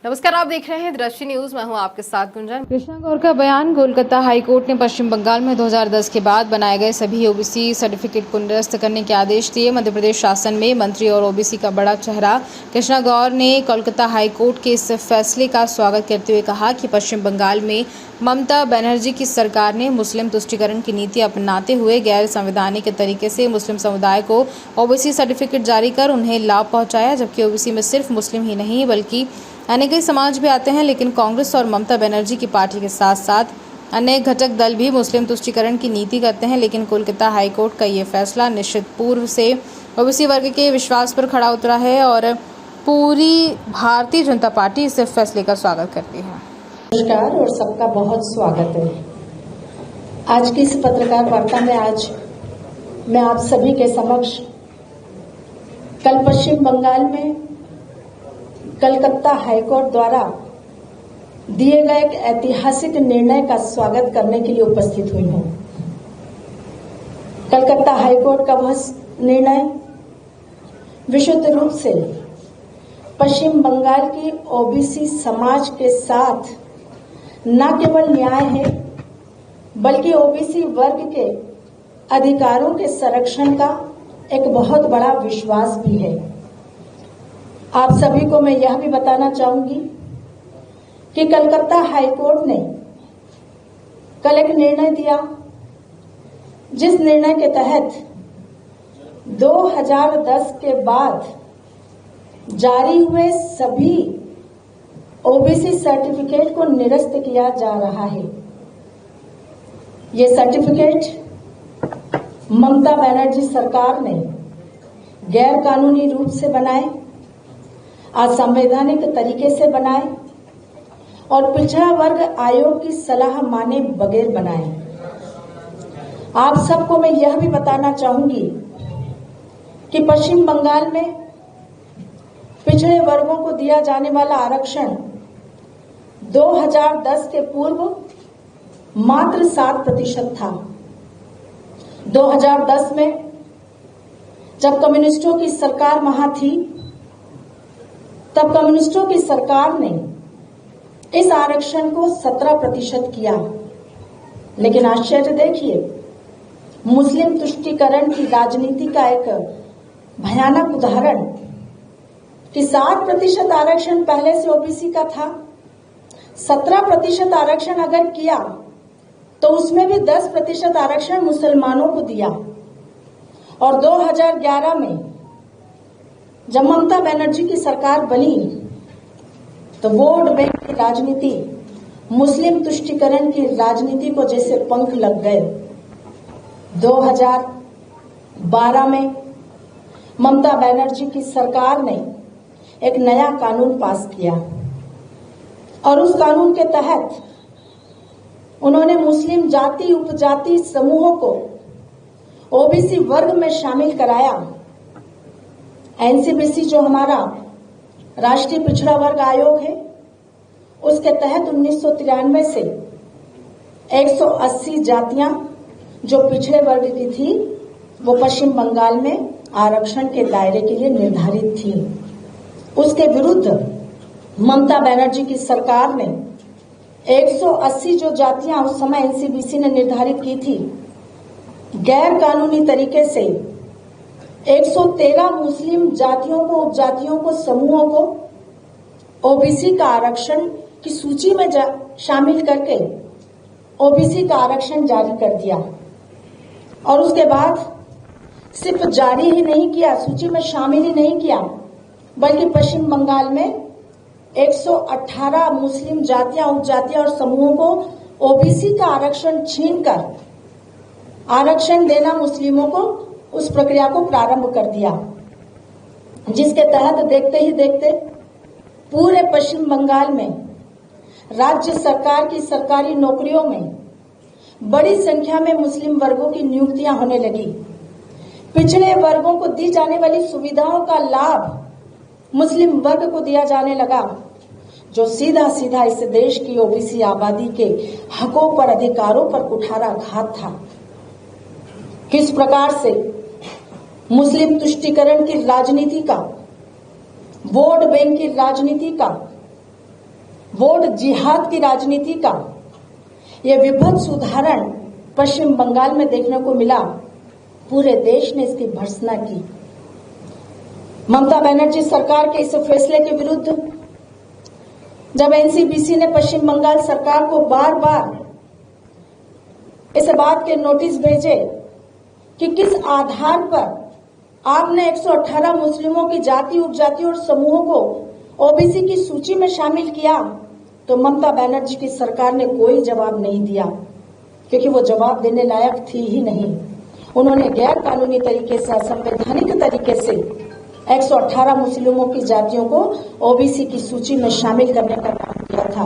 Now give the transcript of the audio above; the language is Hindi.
नमस्कार, आप देख रहे हैं दृष्टि न्यूज। मैं हूं आपके साथ गुंजन। कृष्णा गौर का बयान। कोलकाता हाईकोर्ट ने पश्चिम बंगाल में 2010 के बाद बनाए गए सभी ओबीसी सर्टिफिकेट को निरस्त करने के आदेश दिए। मध्य प्रदेश शासन में मंत्री और ओबीसी का बड़ा चेहरा कृष्णा गौर ने कोलकाता हाईकोर्ट के इस फैसले का स्वागत करते हुए कहा कि पश्चिम बंगाल में ममता बनर्जी की सरकार ने मुस्लिम तुष्टीकरण की नीति अपनाते हुए गैर संवैधानिक तरीके से मुस्लिम समुदाय को ओबीसी सर्टिफिकेट जारी कर उन्हें लाभ पहुंचाया, जबकि ओबीसी में सिर्फ मुस्लिम ही नहीं बल्कि अन्य कई समाज भी आते हैं। लेकिन कांग्रेस और ममता बनर्जी की पार्टी के साथ साथ अन्य घटक दल भी मुस्लिम तुष्टीकरण की नीति करते हैं। लेकिन कोलकाता हाईकोर्ट का ये फैसला निश्चित पूर्व से ओबीसी वर्ग के विश्वास पर खड़ा उतरा है और पूरी भारतीय जनता पार्टी इस फैसले का स्वागत करती है। नमस्कार और सबका बहुत स्वागत है। आज की इस पत्रकार वार्ता में आज मैं आप सभी के समक्ष कल पश्चिम बंगाल में कलकत्ता हाईकोर्ट द्वारा दिए गए एक ऐतिहासिक निर्णय का स्वागत करने के लिए उपस्थित हुई हूं। कलकत्ता हाईकोर्ट का वह निर्णय विशुद्ध रूप से पश्चिम बंगाल की ओबीसी समाज के साथ न केवल न्याय है बल्कि ओबीसी वर्ग के अधिकारों के संरक्षण का एक बहुत बड़ा विश्वास भी है। आप सभी को मैं यह भी बताना चाहूंगी कि कलकत्ता हाईकोर्ट ने कल एक निर्णय दिया, जिस निर्णय के तहत 2010 के बाद जारी हुए सभी ओबीसी सर्टिफिकेट को निरस्त किया जा रहा है। ये सर्टिफिकेट ममता बनर्जी सरकार ने गैर कानूनी रूप से बनाए, असंवैधानिक तरीके से बनाए और पिछड़ा वर्ग आयोग की सलाह माने बगैर बनाए। आप सबको मैं यह भी बताना चाहूंगी कि पश्चिम बंगाल में पिछड़े वर्गों को दिया जाने वाला आरक्षण 2010 के पूर्व मात्र 7% था। 2010 में जब कम्युनिस्टों की सरकार वहां थी, तब कम्युनिस्टों की सरकार ने इस आरक्षण को 17% किया। लेकिन आश्चर्य देखिए, मुस्लिम तुष्टीकरण की राजनीति का एक भयानक उदाहरण कि 7% आरक्षण पहले से ओबीसी का था, 17% आरक्षण अगर किया तो उसमें भी 10% आरक्षण मुसलमानों को दिया। और 2011 में जब ममता बनर्जी की सरकार बनी तो वोट बैंक की राजनीति, मुस्लिम तुष्टीकरण की राजनीति को जैसे पंख लग गए। 2012 में ममता बनर्जी की सरकार ने एक नया कानून पास किया और उस कानून के तहत उन्होंने मुस्लिम जाति उपजाति समूहों को ओबीसी वर्ग में शामिल कराया। एनसीबीसी जो हमारा राष्ट्रीय पिछड़ा वर्ग आयोग है, उसके तहत 1993 से 180 जातियां जो पिछड़े वर्ग की थी वो पश्चिम बंगाल में आरक्षण के दायरे के लिए निर्धारित थी। उसके विरुद्ध ममता बनर्जी की सरकार ने 180 जो जातियां उस समय एनसीबीसी ने निर्धारित की थी, गैर कानूनी तरीके से 113 मुस्लिम जातियों को, उपजातियों को, समूहों को ओबीसी का आरक्षण की सूची में शामिल करके ओबीसी का आरक्षण जारी कर दिया। और उसके बाद सिर्फ जारी ही नहीं किया, सूची में शामिल ही नहीं किया, बल्कि पश्चिम बंगाल में 118 मुस्लिम जातियां, उपजातियां और समूहों को ओबीसी का आरक्षण छीनकर आरक्षण देना मुस्लिमों को, उस प्रक्रिया को प्रारंभ कर दिया, जिसके तहत देखते ही देखते पूरे पश्चिम बंगाल में राज्य सरकार की सरकारी नौकरियों में बड़ी संख्या में मुस्लिम वर्गों की नियुक्तियां होने लगी। पिछड़े वर्गों को दी जाने वाली सुविधाओं का लाभ मुस्लिम वर्ग को दिया जाने लगा, जो सीधा सीधा इस देश की ओबीसी आबादी के हकों पर, अधिकारों पर कुठाराघात था। किस प्रकार से मुस्लिम तुष्टीकरण की राजनीति का, वोट बैंक की राजनीति का वोट जिहाद की राजनीति का यह विभत्स उदाहरण पश्चिम बंगाल में देखने को मिला। पूरे देश ने इसकी भर्त्सना की। ममता बनर्जी सरकार के इस फैसले के विरुद्ध जब एनसीबीसी ने पश्चिम बंगाल सरकार को बार बार इस बात के नोटिस भेजे कि किस आधार पर आपने 118 मुस्लिमों की जाति, उपजाति और समूहों को ओबीसी की सूची में शामिल किया, तो ममता बनर्जी की सरकार ने कोई जवाब नहीं दिया, क्योंकि वो जवाब देने लायक थी ही नहीं। उन्होंने गैर कानूनी तरीके से, असंवैधानिक तरीके से 118 मुस्लिमों की जातियों को ओबीसी की सूची में शामिल करने का काम किया था।